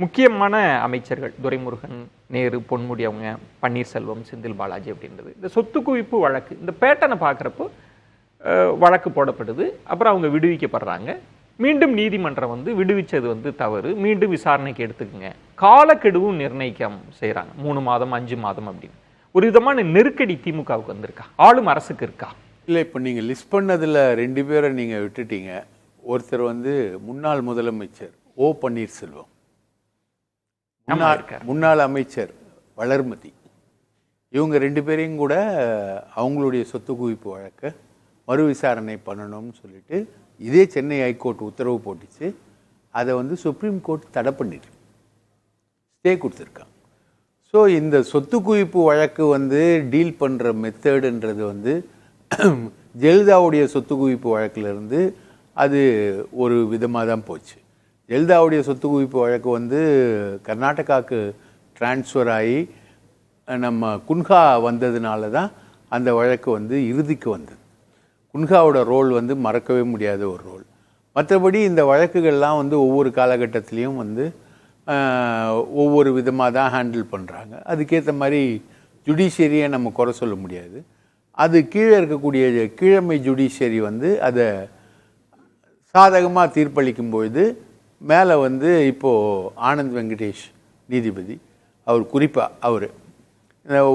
முக்கியமான அமைச்சர்கள் துரைமுருகன், நேரு, பொன்முடி, அவங்க பன்னீர்செல்வம், செந்தில் பாலாஜி அப்படின்றது இந்த சொத்து குவிப்பு வழக்கு, இந்த பேட்டனை பார்க்குறப்போ வழக்கு போடப்படுது. அப்புறம் அவங்க விடுவிக்கப்படுறாங்க. மீண்டும் நீதிமன்றம் விடுவிச்சது தவறு, மீண்டும் விசாரணைக்கு எடுத்துக்குங்க, காலக்கெடுவும் நிர்ணயிக்கம் செய்கிறாங்க. 3 மாதம் 5 மாதம் அப்படின்னு ஒரு விதமான நெருக்கடி திமுகவுக்கு வந்திருக்கா, ஆளும் அரசுக்கு இருக்கா? இல்லை, இப்போ நீங்கள் லிஸ்ட் பண்ணதில் 2 பேரை நீங்கள் விட்டுட்டீங்க. ஒருத்தர் முன்னாள் முதலமைச்சர் ஓ பன்னீர்செல்வம், முன்னாள் அமைச்சர் வளர்மதி. இவங்க 2 பேரையும் கூட அவங்களுடைய சொத்து குவிப்பு வழக்கை மறு விசாரணை பண்ணணும்னு சொல்லிட்டு இதே சென்னை ஹைகோர்ட் உத்தரவு போட்டுச்சு. அதை சுப்ரீம் கோர்ட் தடை பண்ணிட்டு ஸ்டே கொடுத்துருக்காங்க. ஸோ இந்த சொத்து குவிப்பு வழக்கு டீல் பண்ணுற மெத்தடுன்றது ஜெயலலிதாவுடைய சொத்து குவிப்பு வழக்கிலிருந்து அது ஒரு விதமாக தான் போச்சு. ஜெயலலிதாவுடைய சொத்து குவிப்பு வழக்கு கர்நாடகாவுக்கு டிரான்ஸ்ஃபர் ஆகி நம்ம குன்ஹா வந்ததுனால தான் அந்த வழக்கு இறுதிக்கு வந்தது. குன்ஹாவோட ரோல் மறக்கவே முடியாத ஒரு ரோல். மற்றபடி இந்த வழக்குகள்லாம் ஒவ்வொரு காலகட்டத்திலையும் ஒவ்வொரு விதமாக தான் ஹேண்டில் பண்ணுறாங்க. அதுக்கேற்ற மாதிரி ஜுடிஷியரியை நம்ம குறை சொல்ல முடியாது. அது கீழே இருக்கக்கூடிய கீழமை ஜுடிஷியரி அதை சாதகமாக தீர்ப்பளிக்கும் பொழுது மேலே இப்போது ஆனந்த் வெங்கடேஷ் நீதிபதி, அவர் குறிப்பாக அவர்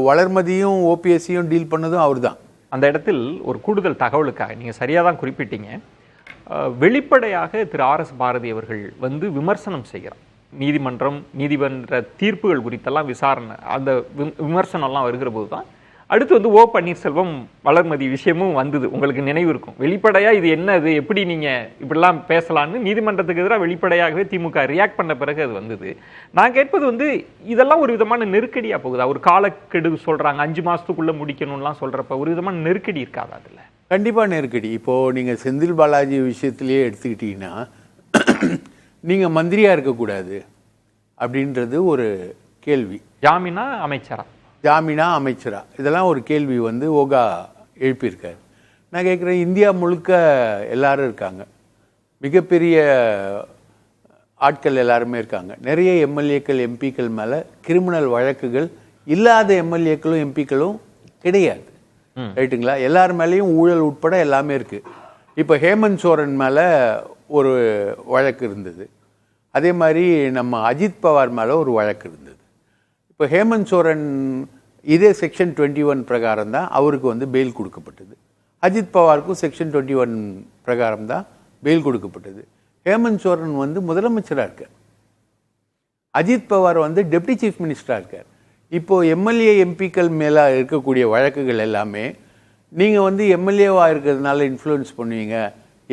வளர்மதியும் ஓபிஎஸ்சியும் டீல் பண்ணதும் அவர் தான். அந்த இடத்தில் ஒரு கூடுதல் தகவலுக்காக நீங்கள் சரியாக தான் குறிப்பிட்டீங்க. வெளிப்படையாக திரு RS பாரதி அவர்கள் விமர்சனம் செய்கிறார். நீதிமன்ற தீர்ப்புகள் குறித்தெல்லாம் விசாரணை, அந்த விமர்சனம்லாம் வருகிற போது தான் அடுத்து ஓ பன்னீர்செல்வம் வளர்மதி விஷயமும் வந்தது. உங்களுக்கு நினைவு இருக்கும். வெளிப்படையாக இது என்னது, எப்படி நீங்கள் இப்படிலாம் பேசலான்னு நீதிமன்றத்துக்கு எதிராக வெளிப்படையாகவே திமுக ரியாக்ட் பண்ண பிறகு அது வந்தது. நான் கேட்பது இதெல்லாம் ஒரு விதமான நெருக்கடியாக போகுதா? ஒரு காலக்கெடு சொல்கிறாங்க, 5 மாதத்துக்குள்ளே முடிக்கணும்லாம் சொல்கிறப்ப ஒரு விதமான நெருக்கடி இருக்காதா அதில்? கண்டிப்பாக நெருக்கடி. இப்போது நீங்கள் செந்தில் பாலாஜி விஷயத்திலேயே எடுத்துக்கிட்டீங்கன்னா, நீங்கள் மந்திரியாக இருக்கக்கூடாது அப்படின்றது ஒரு கேள்வி. ஜாமீனா அமைச்சரா, ஜாமீனா அமைச்சரா, இதெல்லாம் ஒரு கேள்வி ஓகா எழுப்பியிருக்காரு. நான் கேட்குறேன், இந்தியா முழுக்க எல்லாரும் இருக்காங்க, மிகப்பெரிய ஆட்கள் எல்லாருமே இருக்காங்க. நிறைய எம்எல்ஏக்கள் எம்பிக்கள் மேலே கிரிமினல் வழக்குகள் இல்லாத எம்எல்ஏக்களும் எம்பிக்களும் கிடையாது. ரைட்டுங்களா? எல்லார் மேலேயும் ஊழல் உட்பட எல்லாமே இருக்குது. இப்போ ஹேமந்த் சோரன் மேலே ஒரு வழக்கு இருந்தது. அதே மாதிரி நம்ம அஜித் பவார் மேலே ஒரு வழக்கு இருந்தது. இப்போ ஹேமந்த் சோரன் இதே செக்ஷன் 21 பிரகாரம் தான் அவருக்கு பெயில் கொடுக்கப்பட்டது. அஜித் பவாருக்கும் செக்ஷன் 21 பிரகாரம் தான் பெயில் கொடுக்கப்பட்டது. ஹேமந்த் சோரன் முதலமைச்சராக இருக்கார், அஜித் பவார் டெப்டி சீஃப் மினிஸ்டராக இருக்கார். இப்போது எம்எல்ஏ எம்பிக்கள் மேலே இருக்கக்கூடிய வழக்குகள் எல்லாமே நீங்கள் எம்எல்ஏவாக இருக்கிறதுனால இன்ஃப்ளூயன்ஸ் பண்ணுவீங்க,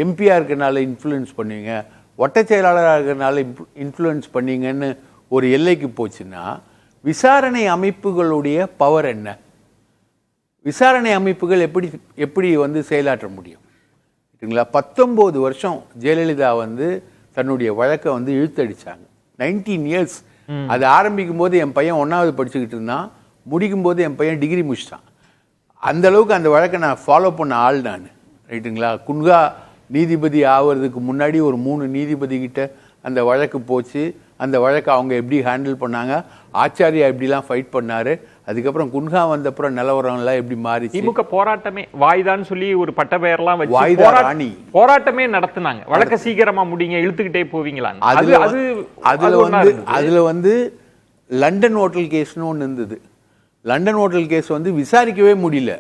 எம்பியாக இருக்கிறதுனால இன்ஃப்ளூயன்ஸ் பண்ணுவீங்க, ஒட்ட செயலாளராக இருக்கிறதுனால இன்ஃப்ளூயன்ஸ் பண்ணீங்கன்னு ஒரு எல்லைக்கு போச்சுன்னா விசாரணை அமைப்புகளுடைய பவர் என்ன? விசாரணை அமைப்புகள் எப்படி செயலாற்ற முடியும்? சரிங்களா? 19 வருஷம் ஜெயலலிதா தன்னுடைய வழக்கை இழுத்தடிச்சாங்க. 19 இயர்ஸ். அது ஆரம்பிக்கும் போது என் பையன் 1வது படிச்சுக்கிட்டு இருந்தான், முடிக்கும் போது என் பையன் டிகிரி முடிச்சிட்டான். அந்த அளவுக்கு அந்த வழக்கை நான் ஃபாலோ பண்ண ஆள் நான். ரைட்டுங்களா? குன்ஹா நீதிபதி ஆவறதுக்கு முன்னாடி ஒரு 3 நீதிபதி கிட்ட அந்த வழக்கு போச்சு. அந்த வழக்கை அவங்க எப்படி ஹேண்டில் பண்ணாங்க, ஆச்சாரியா எப்படிலாம் ஃபைட் பண்ணாரு, அதுக்கப்புறம் குன்ஹா வந்தப்புறம் நிலவரம்லாம் எப்படி மாறி திமுக போராட்டமே வாய்தான்னு சொல்லி ஒரு பட்ட பெயர்லாம் வச்சு போராட்டமே நடத்தினாங்க. வழக்க சீக்கிரமா முடிங்க, இழுத்துக்கிட்டே போவீங்களா? அதுல லண்டன் ஹோட்டல் கேஸ்னு ஒன்று இருந்தது. லண்டன் ஹோட்டல் கேஸ் விசாரிக்கவே முடியல.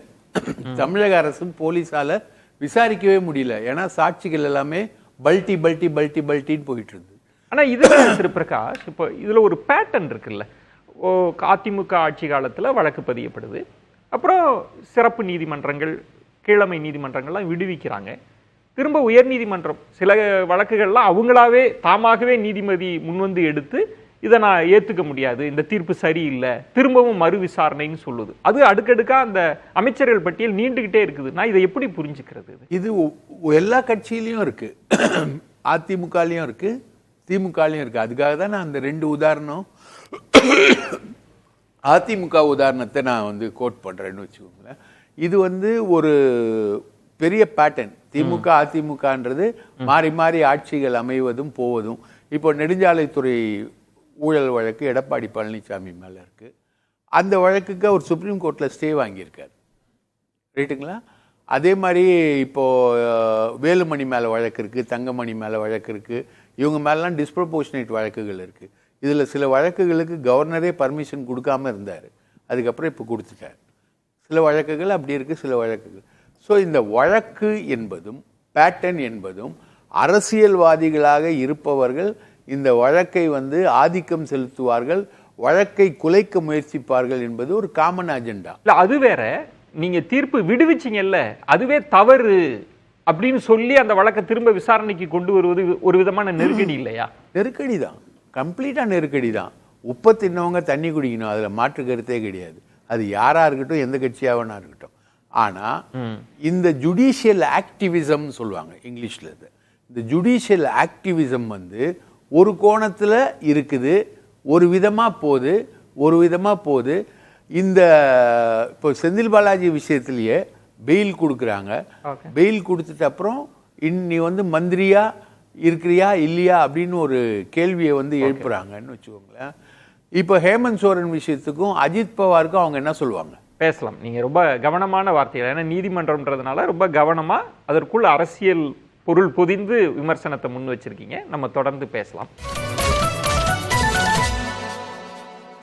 தமிழக அரசு போலீஸால விசாரிக்கவே முடியல. ஏன்னா சாட்சிகள் எல்லாமே பல்ட்டின்னு போயிட்டு இருந்தது. ஆனா இதுல திரு பிரகாஷ், இப்போ இதுல ஒரு பேட்டர்ன் இருக்குல்ல. அதிமுக ஆட்சி காலத்துல வழக்கு பதியப்படுது, அப்புறம் சிறப்பு நீதிமன்றங்கள், கீழமை நீதிமன்றங்கள்லாம் விடுவிக்கிறாங்க. திரும்ப உயர் நீதிமன்றம் சில வழக்குகள்லாம் அவங்களாவே தாமாகவே நீதிபதி முன்வந்து எடுத்து இதை நான் ஏற்றுக்க முடியாது, இந்த தீர்ப்பு சரியில்லை, திரும்பவும் மறு விசாரணைன்னு சொல்லுது. அது அடுக்கடுக்கா அந்த அமைச்சர்கள் பட்டியல் நீண்டுகிட்டே இருக்குது. நான் இதை எப்படி புரிஞ்சுக்கிறது? இது எல்லா கட்சியிலையும் இருக்கு, அதிமுகலையும் இருக்கு, திமுகலையும் இருக்கு. அதுக்காக தான் நான் அந்த 2 உதாரணம், அதிமுக உதாரணத்தை நான் கோட் பண்றேன்னு வச்சுக்கோங்களேன். இது ஒரு பெரிய பேட்டர்ன். திமுக அதிமுகன்றது மாறி மாறி ஆட்சிகள் அமைவதும் போவதும். இப்போ நெடுஞ்சாலைத்துறை ஊழல் வழக்கு எடப்பாடி பழனிசாமி மேலே இருக்குது. அந்த வழக்குக்கு அவர் சுப்ரீம் கோர்ட்டில் ஸ்டே வாங்கியிருக்கார். ரைட்டுங்களா? அதே மாதிரி இப்போது வேலுமணி மேலே வழக்கு இருக்குது, தங்கமணி மேலே வழக்கு இருக்குது. இவங்க மேலாம் டிஸ்ப்ரப்போர்ஷனேட் வழக்குகள் இருக்குது. இதில் சில வழக்குகளுக்கு கவர்னரே பர்மிஷன் கொடுக்காம இருந்தார், அதுக்கப்புறம் இப்போ கொடுத்துட்டார். சில வழக்குகள் அப்படி இருக்குது, சில வழக்குகள். ஸோ இந்த வழக்கு என்பதும் பேட்டர்ன் என்பதும் அரசியல்வாதிகளாக இருப்பவர்கள் இந்த வழக்கை ஆதிக்கம் செலுத்துவார்கள், வழக்கை குலைக்க முயற்சிப்பார்கள் என்பது ஒரு காமன் அஜெண்டா. இல்லை, அது வேற. நீங்க தீர்ப்பு விடுவிச்சிங்கல்ல, அதுவே தவறு அப்படின்னு சொல்லி அந்த வழக்கை திரும்ப விசாரணைக்கு கொண்டு வருவது ஒரு விதமான நெருக்கடி இல்லையா? நெருக்கடி தான், கம்ப்ளீட்டாக நெருக்கடி தான். உப்பை தின்னவங்க தண்ணி குடிக்கணும், அதில் மாற்று கருத்தே கிடையாது. அது யாராக இருக்கட்டும், எந்த கட்சியாகனா இருக்கட்டும். ஆனால் இந்த ஜுடிஷியல் ஆக்டிவிசம் சொல்லுவாங்க இங்கிலீஷில். இந்த ஜுடிஷியல் ஆக்டிவிசம் ஒரு கோணத்தில் இருக்குது, ஒரு விதமாக போகுது. இந்த இப்போ செந்தில் பாலாஜி விஷயத்திலேயே பெயில் கொடுக்குறாங்க. பெயில் கொடுத்துட்ட அப்புறம் நீ மந்திரியா இருக்கிறியா இல்லையா அப்படின்னு ஒரு கேள்வியை எழுப்புறாங்கன்னு வச்சுக்கோங்களேன். இப்போ ஹேமந்த் சோரன் விஷயத்துக்கும் அஜித் பவாருக்கும் அவங்க என்ன சொல்லுவாங்க? பேசலாம். நீங்க ரொம்ப கவனமான வார்த்தைகள், ஏன்னா நீதிமன்றம்ன்றதுனால ரொம்ப கவனமா அதற்குள் அரசியல் பொருள் பொதிந்து விமர்சனத்தை முன் வச்சிருக்கீங்க. நம்ம தொடர்ந்து பேசலாம்.